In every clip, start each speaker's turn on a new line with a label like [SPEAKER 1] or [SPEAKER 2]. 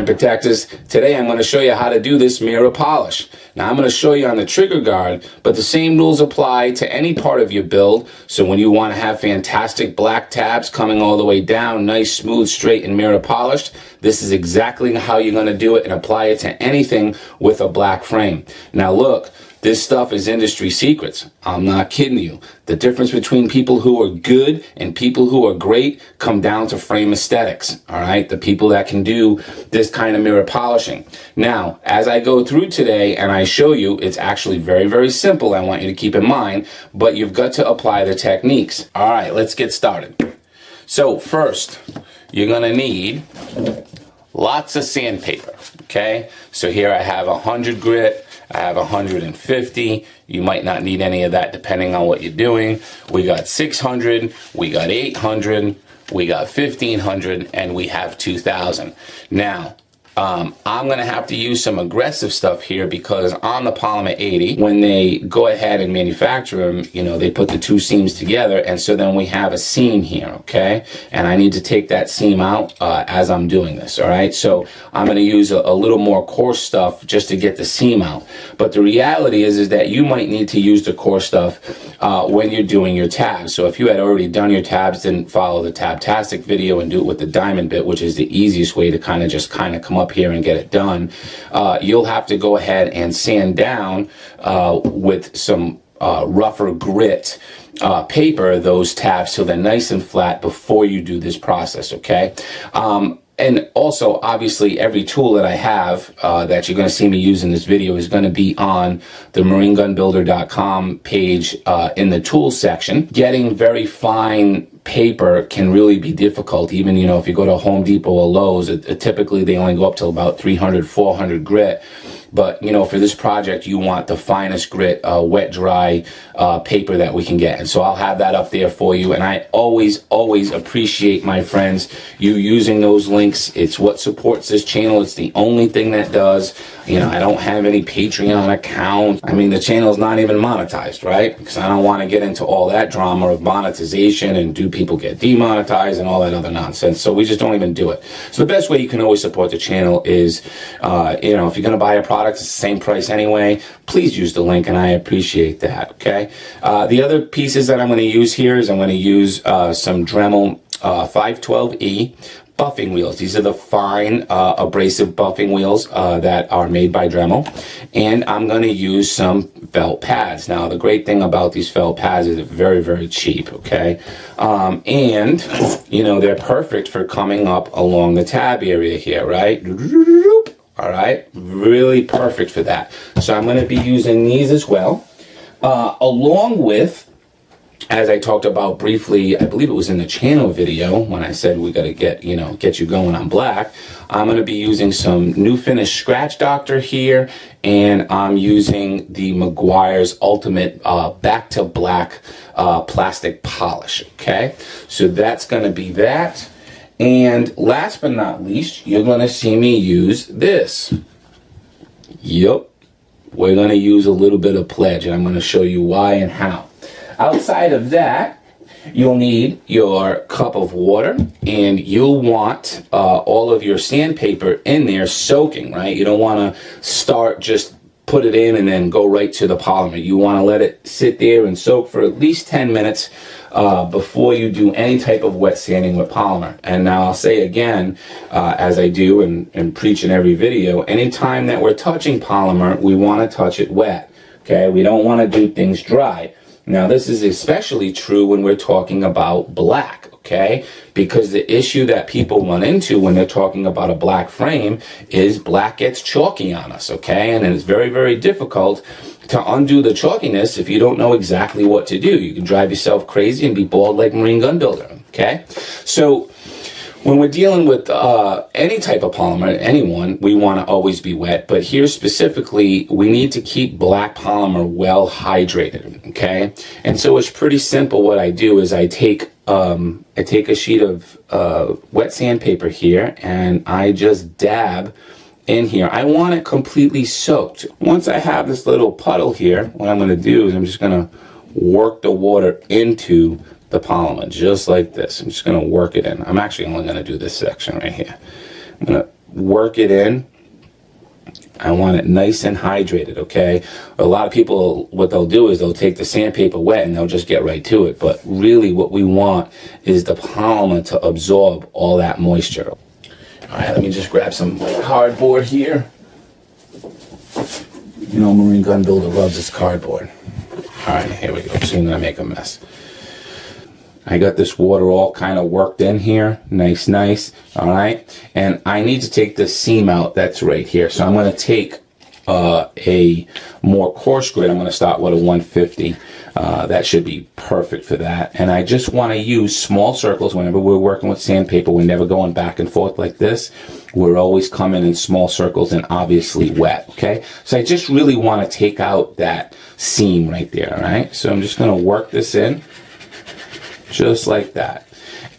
[SPEAKER 1] Diamond Protectors. Today I'm going to show you how to do this mirror polish. Now I'm going to show you on the trigger guard, but the same rules apply to any part of your build. So when you want to have fantastic black tabs coming all the way down, nice, smooth, straight, and mirror polished, this is exactly how you're going to do it and apply it to anything with a black frame. Now look, this stuff is industry secrets. I'm not kidding you. The difference between people who are good and people who are great come down to frame aesthetics, all right? The people that can do this kind of mirror polishing. Now, as I go through today and I show you, it's actually very, very simple. I want you to keep in mind, but you've got to apply the techniques. All right, let's get started. So first, you're gonna need lots of sandpaper, okay? So here I have 100 grit. I have 150. You might not need any of that depending on what you're doing. We got 600, we got 800, we got 1500, and we have 2000. Now, I'm gonna have to use some aggressive stuff here because on the Polymer 80, when they go ahead and manufacture them, you know, they put the two seams together, and so then we have a seam here, okay? And I need to take that seam out as I'm doing this, all right? So I'm gonna use a little more coarse stuff just to get the seam out. But the reality is that you might need to use the coarse stuff when you're doing your tabs. So if you had already done your tabs, didn't follow the Tabtastic video and do it with the diamond bit, which is the easiest way to kind of come up here and get it done, you'll have to go ahead and sand down with some rougher grit paper those tabs so they're nice and flat before you do this process, okay? And also, obviously, every tool that I have that you're going to see me use in this video is going to be on the marinegunbuilder.com page in the tools section. Getting very fine paper can really be difficult. Even, you know, if you go to Home Depot or Lowe's, typically they only go up to about 300, 400 grit. But, you know, for this project, you want the finest grit, wet, dry paper that we can get. And so I'll have that up there for you. And I always, always appreciate, my friends, you using those links. It's what supports this channel. It's the only thing that does. You know, I don't have any Patreon account. I mean, the channel's not even monetized, right? Because I don't want to get into all that drama of monetization and do people get demonetized and all that other nonsense. So we just don't even do it. So the best way you can always support the channel is, you know, if you're going to buy a product, it's the same price anyway, please use the link, and I appreciate that, okay? The other pieces that I'm going to use here is I'm going to use some Dremel 512E buffing wheels. These are the fine abrasive buffing wheels that are made by Dremel. And I'm going to use some felt pads. Now, the great thing about these felt pads is they're very, very cheap, okay? And, you know, they're perfect for coming up along the tab area here, right? All right, really perfect for that. So I'm going to be using these as well, along with, as I talked about briefly, I believe it was in the channel video when I said we got to get you going on black. I'm going to be using some New Finish Scratch Doctor here, and I'm using the Meguiar's Ultimate Back to Black plastic polish. Okay, so that's going to be that. And last but not least, you're going to see me use this. Yep. We're going to use a little bit of Pledge, and I'm going to show you why and how. Outside of that, you'll need your cup of water, and you'll want all of your sandpaper in there soaking, right? You don't want to start just put it in and then go right to the polymer. You want to let it sit there and soak for at least 10 minutes before you do any type of wet sanding with polymer. And now I'll say again, as I do and preach in every video, anytime that we're touching polymer, we want to touch it wet, okay? We don't want to do things dry. Now, this is especially true when we're talking about black, okay? Because the issue that people run into when they're talking about a black frame is black gets chalky on us, okay? And it's very, very difficult to undo the chalkiness if you don't know exactly what to do. You can drive yourself crazy and be bald like Marine Gun Builder, okay? So when we're dealing with any type of polymer, anyone, we want to always be wet. But here specifically, we need to keep black polymer well hydrated, okay? And so it's pretty simple. What I do is I take a sheet of wet sandpaper here, and I just dab in here. I want it completely soaked. Once I have this little puddle here, what I'm going to do is I'm just going to work the water into the polymer, just like this. I'm just going to work it in. I'm actually only going to do this section right here. I'm going to work it in. I want it nice and hydrated, okay? A lot of people, what they'll do is they'll take the sandpaper wet and they'll just get right to it. But really what we want is the polymer to absorb all that moisture. All right, let me just grab some cardboard here. You know, Marine Gun Builder loves his cardboard. All right, here we go. Soon gonna make a mess. I got this water all kind of worked in here. Nice, nice. All right. And I need to take this seam out that's right here. So I'm going to take a more coarse grit. I'm going to start with a 150. That should be perfect for that. And I just want to use small circles whenever we're working with sandpaper. We're never going back and forth like this. We're always coming in small circles and obviously wet, okay? So I just really want to take out that seam right there, all right? So I'm just going to work this in. Just like that.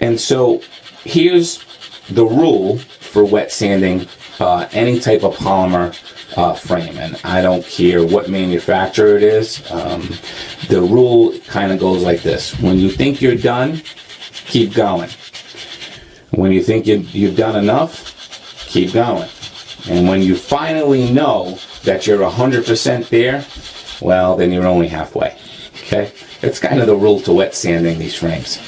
[SPEAKER 1] And so here's the rule for wet sanding any type of polymer frame, and I don't care what manufacturer it is. The rule kind of goes like this: when you think you're done, keep going. When you think you've done enough, keep going. And when you finally know that you're 100% there, well, then you're only halfway. Okay? It's kind of the rule to wet sanding these frames.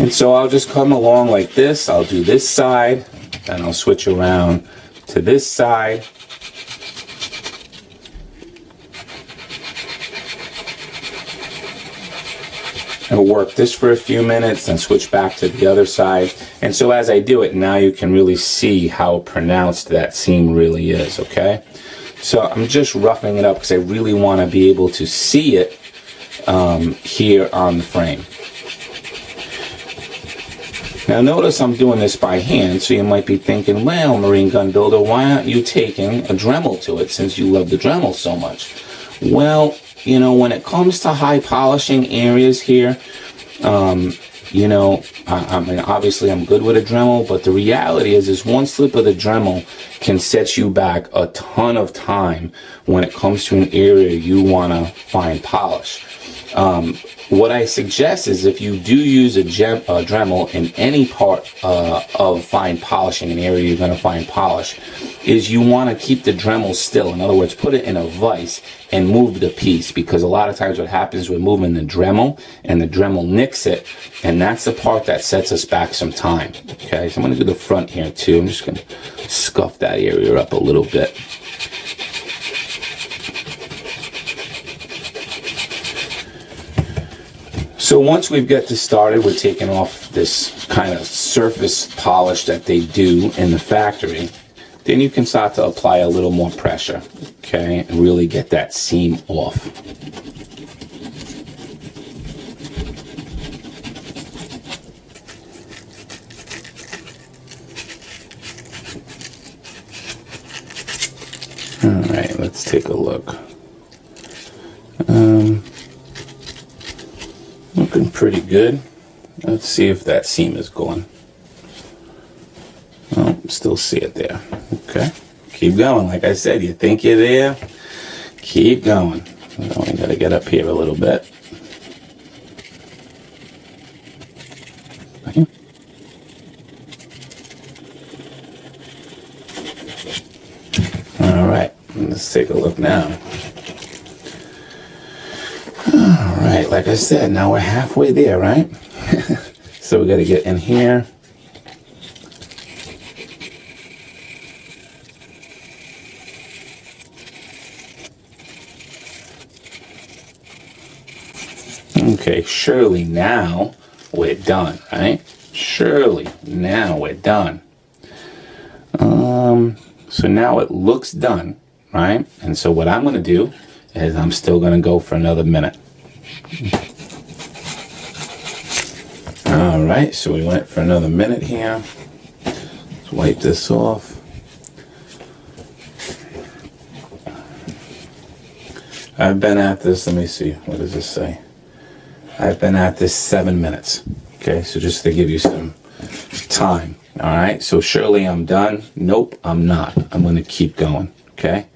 [SPEAKER 1] And so I'll just come along like this. I'll do this side, and I'll switch around to this side. I'll work this for a few minutes, then switch back to the other side. And so as I do it, now you can really see how pronounced that seam really is, okay? So I'm just roughing it up because I really want to be able to see it here on the frame. Now notice I'm doing this by hand, so you might be thinking, well, Marine Gun Builder, why aren't you taking a Dremel to it since you love the Dremel so much? Well, you know, when it comes to high polishing areas here, you know, I mean, obviously I'm good with a Dremel, but the reality is one slip of the Dremel can set you back a ton of time when it comes to an area you want to fine polish. What I suggest is if you do use a Dremel in any part of fine polishing, an area you're going to fine polish, is you want to keep the Dremel still. In other words, put it in a vise and move the piece, because a lot of times what happens, we're moving the Dremel and the Dremel nicks it, and that's the part that sets us back some time. Okay, so I'm going to do the front here too. I'm just going to scuff that area up a little bit. So once we've got this started, we're taking off this kind of surface polish that they do in the factory. Then you can start to apply a little more pressure, okay, and really get that seam off. All right, let's take a look. Looking pretty good. Let's see if that seam is going. Oh, still see it there. Okay, keep going. Like I said, you think you're there, keep going. We got to get up here a little bit. Okay. All right, let's take a look now. Alright, like I said, now we're halfway there, right? So we got to get in here. Okay, surely now we're done, right? Surely now we're done. So now it looks done, right? And so what I'm going to do is I'm still going to go for another minute. All right, so we went for another minute here. Let's wipe this off. I've been at this, let me see, what does this say? I've been at this 7 minutes. Okay, so just to give you some time. All right, so surely I'm done. Nope, I'm not. I'm going to keep going, okay?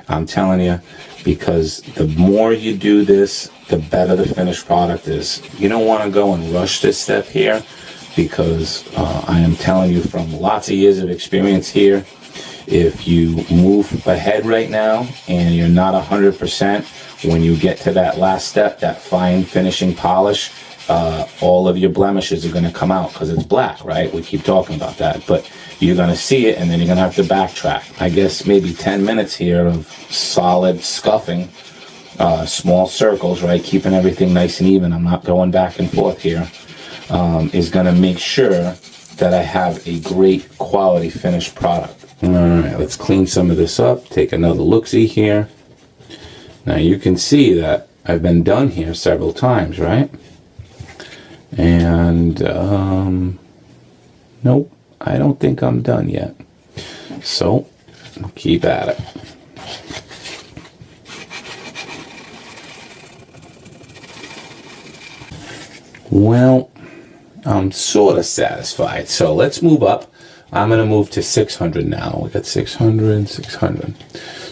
[SPEAKER 1] I'm telling you, because the more you do this, the better the finished product is. You don't want to go and rush this step here, because I am telling you from lots of years of experience here, If you move ahead right now and you're not 100%, when you get to that last step, that fine finishing polish, all of your blemishes are going to come out because it's black, right? We keep talking about that, but you're going to see it and then you're going to have to backtrack. I guess maybe 10 minutes here of solid scuffing, small circles, right? Keeping everything nice and even. I'm not going back and forth here. Is going to make sure that I have a great quality finished product. All right, let's clean some of this up. Take another look-see here. Now you can see that I've been done here several times, right? And nope, I don't think I'm done yet. So keep at it. Well, I'm sort of satisfied. So let's move up. I'm going to move to 600 now. We got 600, 600.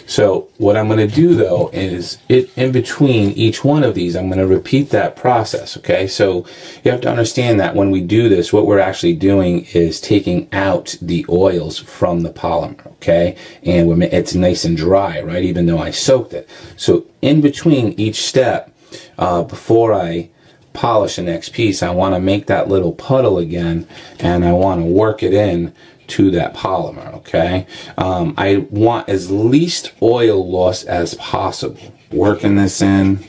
[SPEAKER 1] So what I'm going to do though is in between each one of these, I'm going to repeat that process, okay? So you have to understand that when we do this, what we're actually doing is taking out the oils from the polymer, okay? And it's nice and dry, right? Even though I soaked it. So in between each step, before I polish the next piece, I want to make that little puddle again, and I want to work it in to that polymer, okay? I want as least oil loss as possible. Working this in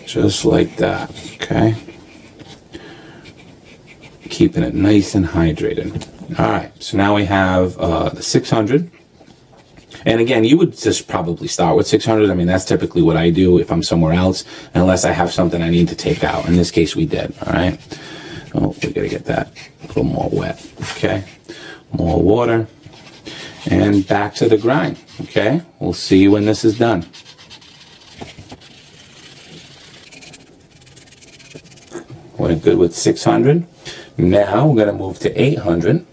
[SPEAKER 1] just like that, okay? Keeping it nice and hydrated. All right, so now we have the 600. And again, you would just probably start with 600. I mean, that's typically what I do if I'm somewhere else, unless I have something I need to take out. In this case, we did, all right? Oh, we gotta get that a little more wet, okay? More water, and back to the grind, okay? We'll see you when this is done. We're good with 600. Now we're gonna move to 800.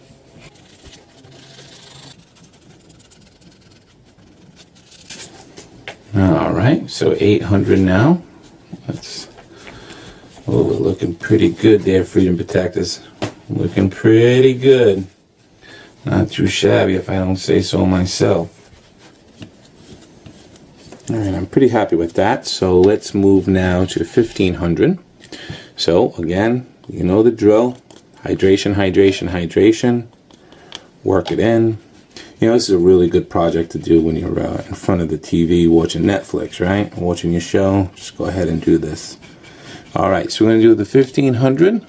[SPEAKER 1] All right, so 800 now. Oh, we're looking pretty good there, Freedom Protectors. Looking pretty good. Not too shabby if I don't say so myself. All right, I'm pretty happy with that. So let's move now to 1500. So again, you know the drill. Hydration, hydration, hydration. Work it in. You know, this is a really good project to do when you're in front of the TV watching Netflix, right? Watching your show. Just go ahead and do this. All right, so we're going to do the 1500.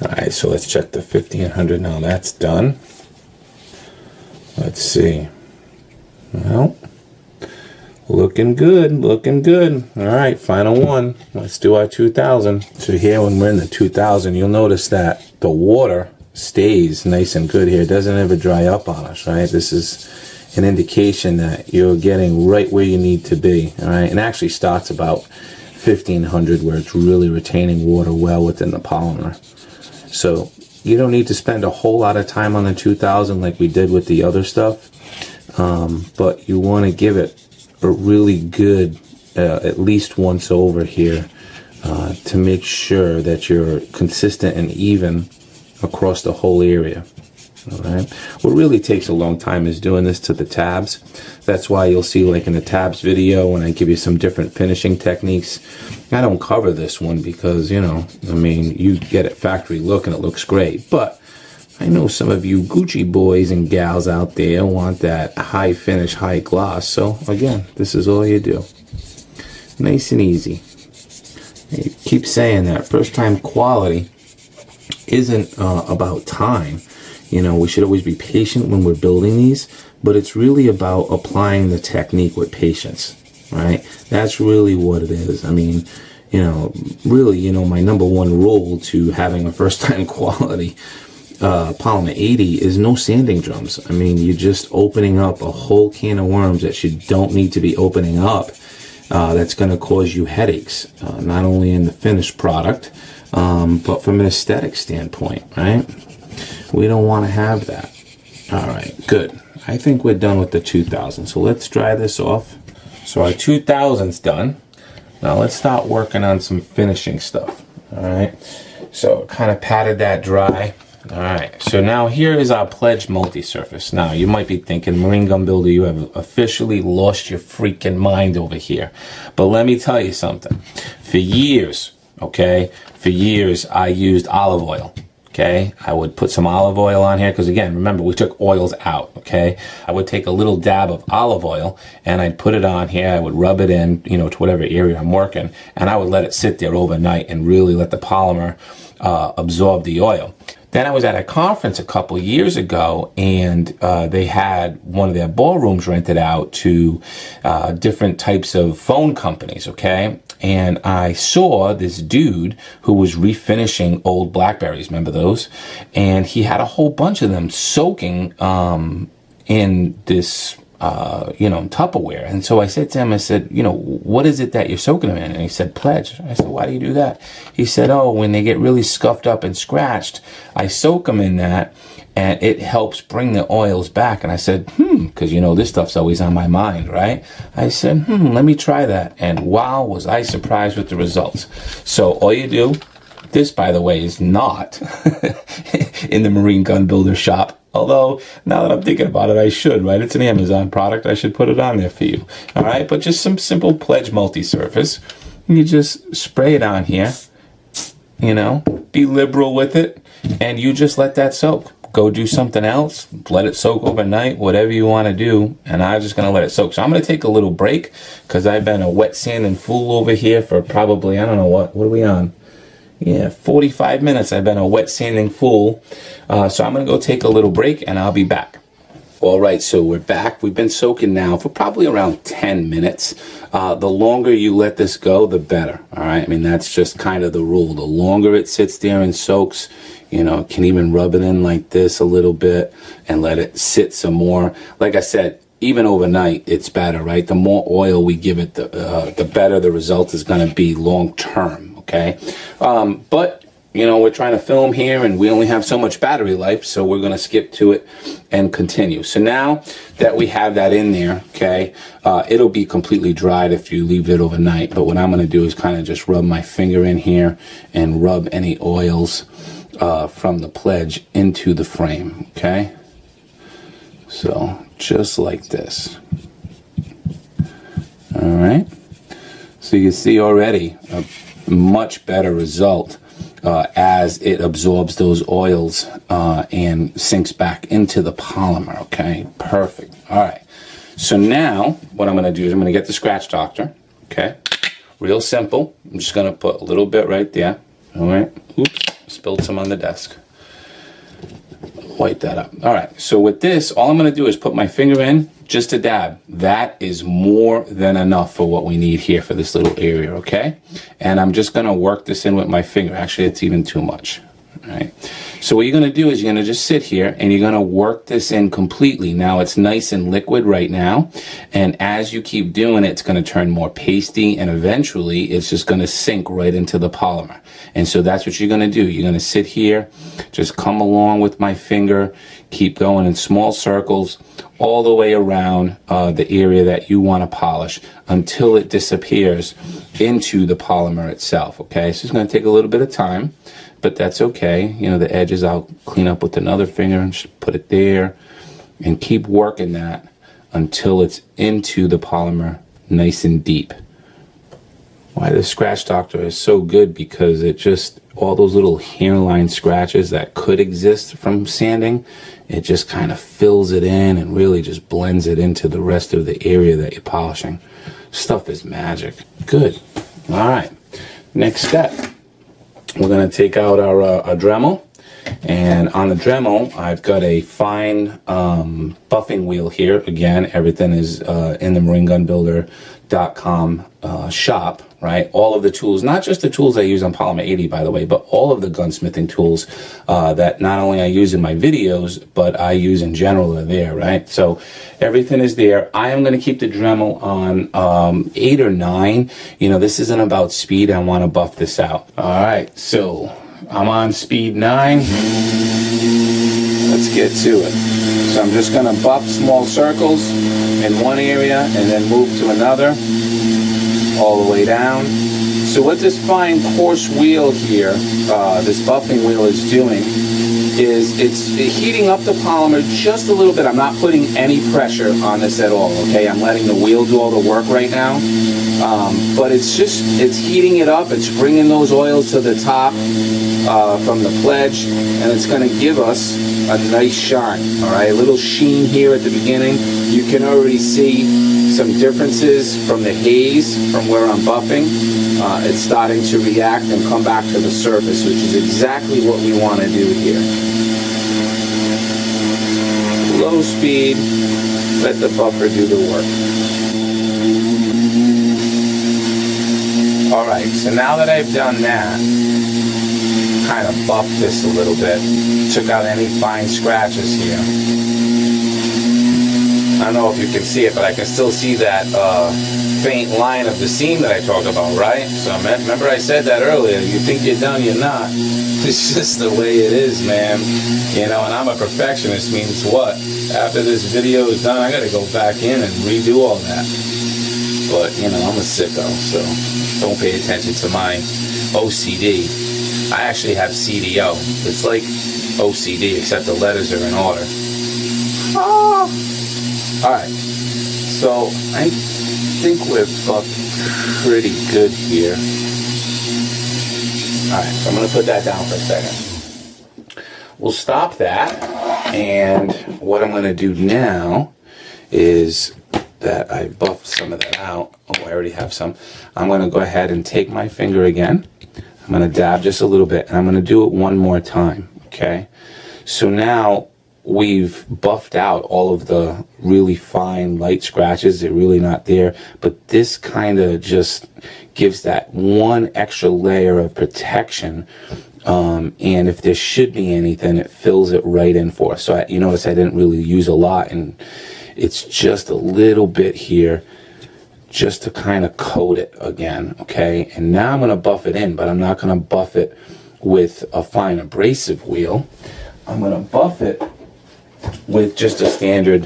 [SPEAKER 1] All right, so let's check the 1500 now. That's done. Let's see. Well, looking good, looking good. All right, final one. Let's do our 2000. So here when we're in the 2000, you'll notice that the water stays nice and good here. It doesn't ever dry up on us, right? This is an indication that you're getting right where you need to be, all right? And actually starts about 1500 where it's really retaining water well within the polymer. So you don't need to spend a whole lot of time on the 2000 like we did with the other stuff, but you want to give it a really good at least once over here to make sure that you're consistent and even across the whole area. All right. What really takes a long time is doing this to the tabs. That's why you'll see, like in the tabs video, when I give you some different finishing techniques, I don't cover this one because, you know, I mean, you get it factory look and it looks great. But I know some of you Gucci boys and gals out there want that high finish, high gloss. So again, this is all you do. Nice and easy. You keep saying that first time quality isn't about time. You know, we should always be patient when we're building these, but it's really about applying the technique with patience, right? That's really what it is. I mean, you know, really, you know, my number one rule to having a first time quality Polymer 80 is no sanding drums. I mean, you're just opening up a whole can of worms that you don't need to be opening up. That's going to cause you headaches, not only in the finished product, but from an aesthetic standpoint, right? We don't want to have that. All right, good. I think we're done with the 2000. So let's dry this off. So our 2000's done. Now let's start working on some finishing stuff. All right, so kind of patted that dry. All right, so now here is our Pledge multi-surface. Now you might be thinking, Marine Gun Builder, you have officially lost your freaking mind over here. But let me tell you something. For years, okay, for years I used olive oil. Okay, I would put some olive oil on here because, again, remember, we took oils out. Okay, I would take a little dab of olive oil and I'd put it on here. I would rub it in, you know, to whatever area I'm working, and I would let it sit there overnight and really let the polymer absorb the oil. Then I was at a conference a couple years ago, and they had one of their ballrooms rented out to different types of phone companies, okay? And I saw this dude who was refinishing old Blackberries, remember those? And he had a whole bunch of them soaking in this Tupperware. And so I said to him, I said, you know, what is it that you're soaking them in? And he said, Pledge. I said, why do you do that? He said, oh, when they get really scuffed up and scratched, I soak them in that and it helps bring the oils back. And I said, because, you know, this stuff's always on my mind, right? I said, let me try that. And wow, was I surprised with the results. So all you do, this, by the way, is not in the Marine Gun Builder shop. Although, now that I'm thinking about it, I should, right? It's an Amazon product. I should put it on there for you. All right? But just some simple Pledge multi-surface. You just spray it on here. You know, be liberal with it. And you just let that soak. Go do something else. Let it soak overnight, whatever you want to do. And I'm just going to let it soak. So I'm going to take a little break because I've been a wet sanding fool over here for probably, I don't know what are we on? Yeah, 45 minutes. I've been a wet sanding fool. So I'm going to go take a little break and I'll be back. All right, so we're back. We've been soaking now for probably around 10 minutes. The longer you let this go, the better. All right, I mean, that's just kind of the rule. The longer it sits there and soaks, you know, can even rub it in like this a little bit and let it sit some more. Like I said, even overnight, it's better, right? The more oil we give it, the better the result is going to be long term. Okay, but you know, we're trying to film here and we only have so much battery life, so we're going to skip to it and continue. So now that we have that in there, okay, it'll be completely dried if you leave it overnight. But what I'm going to do is kind of just rub my finger in here and rub any oils from the Pledge into the frame, okay? So just like this. All right. So you can see already a much better result as it absorbs those oils and sinks back into the polymer, okay? Perfect. All right. So now what I'm going to do is I'm going to get the scratch doctor, okay? Real simple. I'm just going to put a little bit right there. All right. Oops. Spilled some on the desk. Wipe that up. All right. So with this, all I'm going to do is put my finger in, just a dab. That is more than enough for what we need here for this little area, okay? And I'm just going to work this in with my finger. Actually, it's even too much. All right. So what you're going to do is you're going to just sit here and you're going to work this in completely. Now it's nice and liquid right now. And as you keep doing it, it's going to turn more pasty and eventually it's just going to sink right into the polymer. And so that's what you're going to do. You're going to sit here, just come along with my finger, keep going in small circles all the way around the area that you want to polish until it disappears into the polymer itself, okay? So it's going to take a little bit of time, but that's okay. You know, the edges I'll clean up with another finger and just put it there and keep working that until it's into the polymer nice and deep. Why the Scratch Doctor is so good, because it just, all those little hairline scratches that could exist from sanding, it just kind of fills it in and really just blends it into the rest of the area that you're polishing. Stuff is magic. Good. All right. Next step. We're going to take out our Dremel. And on the Dremel, I've got a fine buffing wheel here. Again, everything is in the marinegunbuilder.com shop, right? All of the tools, not just the tools I use on Polymer 80, by the way, but all of the gunsmithing tools that not only I use in my videos, but I use in general are there, right? So everything is there. I am going to keep the Dremel on 8 or 9. You know, this isn't about speed. I want to buff this out. All right, so I'm on speed 9. Let's get to it. So I'm just going to buff small circles in one area and then move to another. all the way down. So what this fine coarse wheel here, this buffing wheel is doing, is it's heating up the polymer just a little bit. I'm not putting any pressure on this at all, okay? I'm letting the wheel do all the work right now. But it's heating it up. It's bringing those oils to the top from the pledge, and it's going to give us a nice shine, all right? A little sheen here at the beginning. You can already see some differences from the haze from where I'm buffing. It's starting to react and come back to the surface, which is exactly what we want to do here. Low speed, let the buffer do the work. Alright, so now that I've done that, kind of buffed this a little bit, took out any fine scratches here. I don't know if you can see it, but I can still see that faint line of the seam that I talked about, right? So remember I said that earlier, you think you're done, you're not. It's just the way it is, man. You know, and I'm a perfectionist, means what? After this video is done, I gotta go back in and redo all that. But, you know, I'm a sicko, so don't pay attention to my OCD. I actually have CDO. It's like OCD, except the letters are in order. Oh. Alright, so I think we're buffed pretty good here. Alright, so I'm going to put that down for a second. We'll stop that, and what I'm going to do now is that I buffed some of that out. Oh, I already have some. I'm going to go ahead and take my finger again. I'm going to dab just a little bit, and I'm going to do it one more time, okay? So now we've buffed out all of the really fine light scratches. They're really not there, but this kind of just gives that one extra layer of protection, and if there should be anything, it fills it right in for us. So you notice I didn't really use a lot, and it's just a little bit here just to kind of coat it again, okay? And now I'm going to buff it in, but I'm not going to buff it with a fine abrasive wheel. I'm going to buff it with just a standard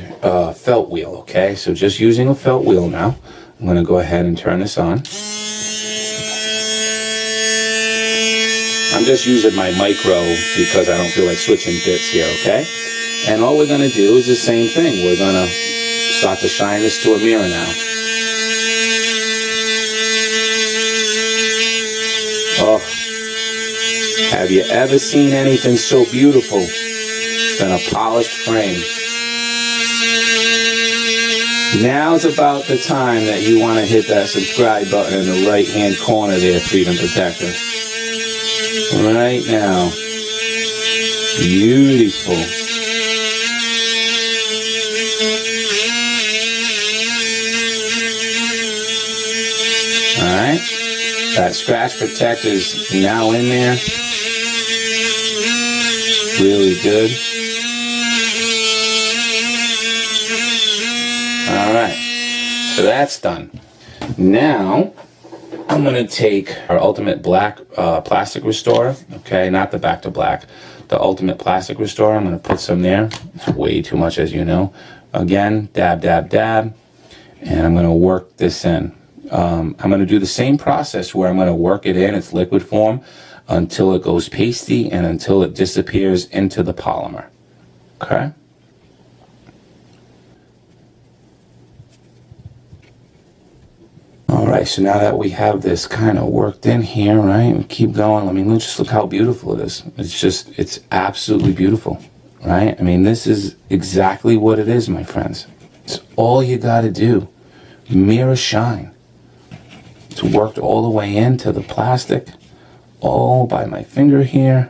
[SPEAKER 1] felt wheel, okay? So just using a felt wheel now. I'm going to go ahead and turn this on. I'm just using my micro because I don't feel like switching bits here, okay? And all we're going to do is the same thing. We're going to start to shine this to a mirror now. Oh, have you ever seen anything so beautiful than a polished frame? Now's about the time that you want to hit that subscribe button in the right hand corner there, Freedom Protector. Right now. Beautiful. Alright. That scratch protector is now in there. Really good. Alright. So that's done. Now I'm going to take our Ultimate Black Plastic Restorer. Okay, not the Back to Black. The Ultimate Plastic Restorer. I'm going to put some there. It's way too much, as you know. Again, dab, dab, dab. And I'm going to work this in. I'm going to do the same process where I'm going to work it in its liquid form until it goes pasty and until it disappears into the polymer. Okay? Alright, so now that we have this kind of worked in here, right, we keep going. I mean, just look how beautiful it is. It's absolutely beautiful, right? I mean, this is exactly what it is, my friends. It's all you got to do. Mirror shine. It's worked all the way into the plastic, all by my finger here,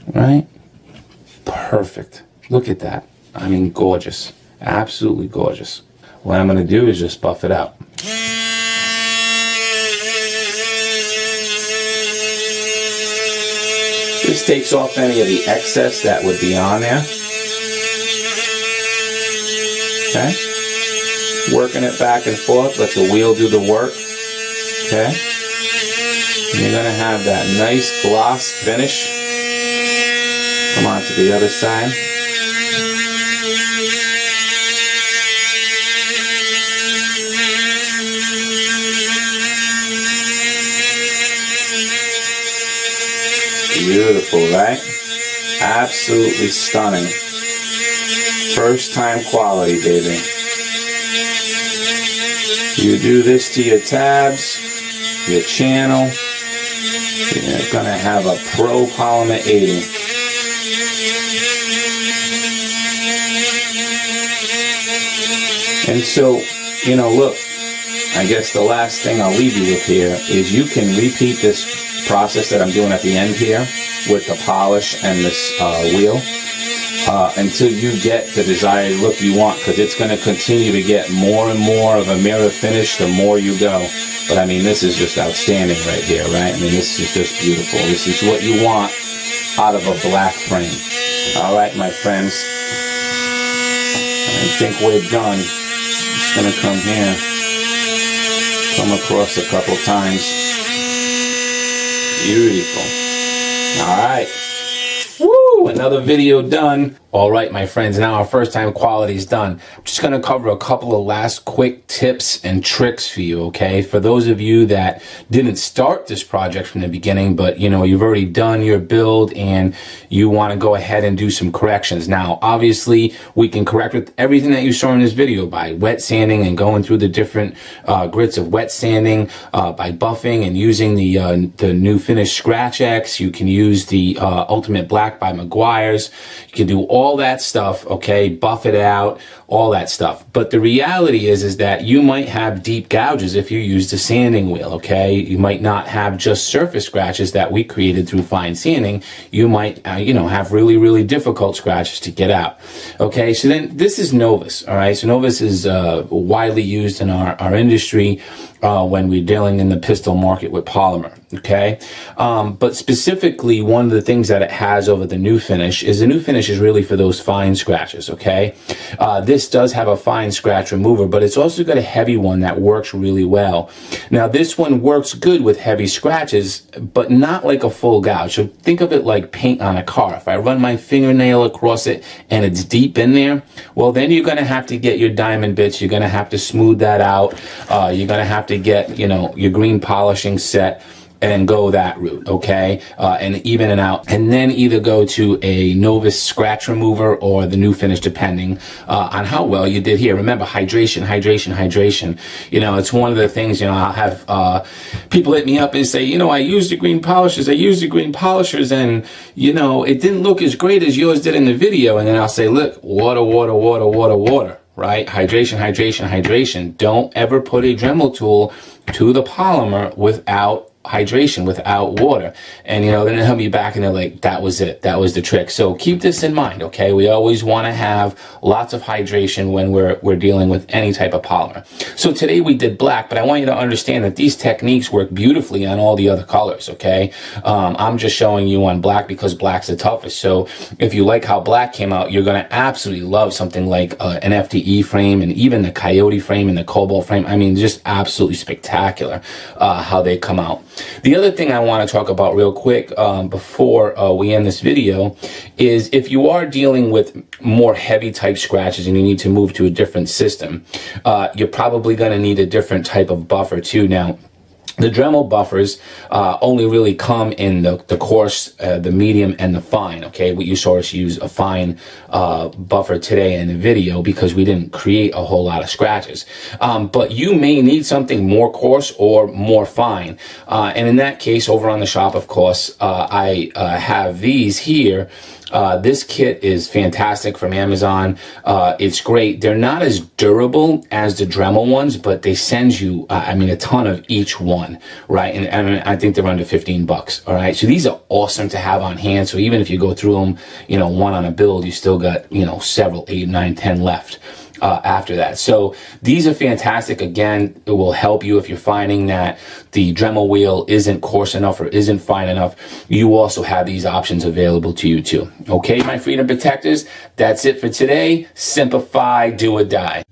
[SPEAKER 1] right? Perfect. Look at that. I mean, gorgeous. Absolutely gorgeous. What I'm going to do is just buff it out. This takes off any of the excess that would be on there. Okay? Working it back and forth, let the wheel do the work. Okay? And you're going to have that nice gloss finish. Come on to the other side. Beautiful, right? Absolutely stunning. First time quality, baby. You do this to your tabs, your channel, you're gonna have a pro Polymer 80. And so, you know, look, I guess the last thing I'll leave you with here is you can repeat this process that I'm doing at the end here with the polish and this wheel until you get the desired look you want, because it's going to continue to get more and more of a mirror finish the more you go. But I mean, this is just outstanding right here, right? I mean, this is just beautiful. This is what you want out of a black frame. All right, my friends. I think we're done. Just going to come here. Come across a couple times. Beautiful. All right. Woo! Another video done. All right, my friends, now our first time quality is done. I'm just going to cover a couple of last quick tips and tricks for you, okay? For those of you that didn't start this project from the beginning, but you know, you've already done your build and you want to go ahead and do some corrections. Now, obviously, we can correct with everything that you saw in this video by wet sanding and going through the different grits of wet sanding, by buffing and using the new finish Scratch X. You can use the Ultimate Black by Meguiar's. You can do all that stuff, okay, buff it out, all that stuff. But the reality is that you might have deep gouges if you use the sanding wheel, okay? You might not have just surface scratches that we created through fine sanding. You might, you know, have really, really difficult scratches to get out, okay? So then this is Novus, all right? So Novus is widely used in our industry when we're dealing in the pistol market with Polymer, okay? But specifically, one of the things that it has over the new finish is the new finish is really for those fine scratches, okay? This does have a fine scratch remover, but it's also got a heavy one that works really well. Now, this one works good with heavy scratches, but not like a full gouge. So think of it like paint on a car. If I run my fingernail across it and it's deep in there, well, then you're gonna have to get your diamond bits. You're gonna have to smooth that out. You're gonna have to get, you know, your green polishing set and go that route, okay? And even and out, and then either go to a Novus scratch remover or the new finish, depending on how well you did here. Remember, hydration, hydration, hydration. You know, it's one of the things, you know, I'll have people hit me up and say, you know, I used the green polishers, and, you know, it didn't look as great as yours did in the video. And then I'll say, look, water, water, water, water, water, right? Hydration, hydration, hydration. Don't ever put a Dremel tool to the polymer without hydration, without water. And you know, then they'll be back and they're like, that was it, that was the trick. So keep this in mind, okay? We always want to have lots of hydration when we're dealing with any type of polymer. So today we did black, but I want you to understand that these techniques work beautifully on all the other colors, okay? I'm just showing you on black because black's the toughest. So if you like how black came out, you're going to absolutely love something like an FDE frame, and even the Coyote frame and the Cobalt frame. I mean, just absolutely spectacular how they come out. The other thing I want to talk about real quick before we end this video is if you are dealing with more heavy type scratches and you need to move to a different system, you're probably going to need a different type of buffer too. Now, the Dremel buffers only really come in the coarse, the medium, and the fine, okay? You saw us use a fine buffer today in the video because we didn't create a whole lot of scratches. But you may need something more coarse or more fine. And in that case, over on the shop, of course, I have these here. This kit is fantastic from Amazon. It's great. They're not as durable as the Dremel ones, but they send you, I mean, a ton of each one, right? And I mean, I think they're under 15 bucks, all right? So these are awesome to have on hand. So even if you go through them, you know, one on a build, you still got, you know, several, 8, 9, 10 left. After that. So these are fantastic. Again, it will help you if you're finding that the Dremel wheel isn't coarse enough or isn't fine enough. You also have these options available to you too. Okay, my freedom protectors, that's it for today. Simplify, do or die.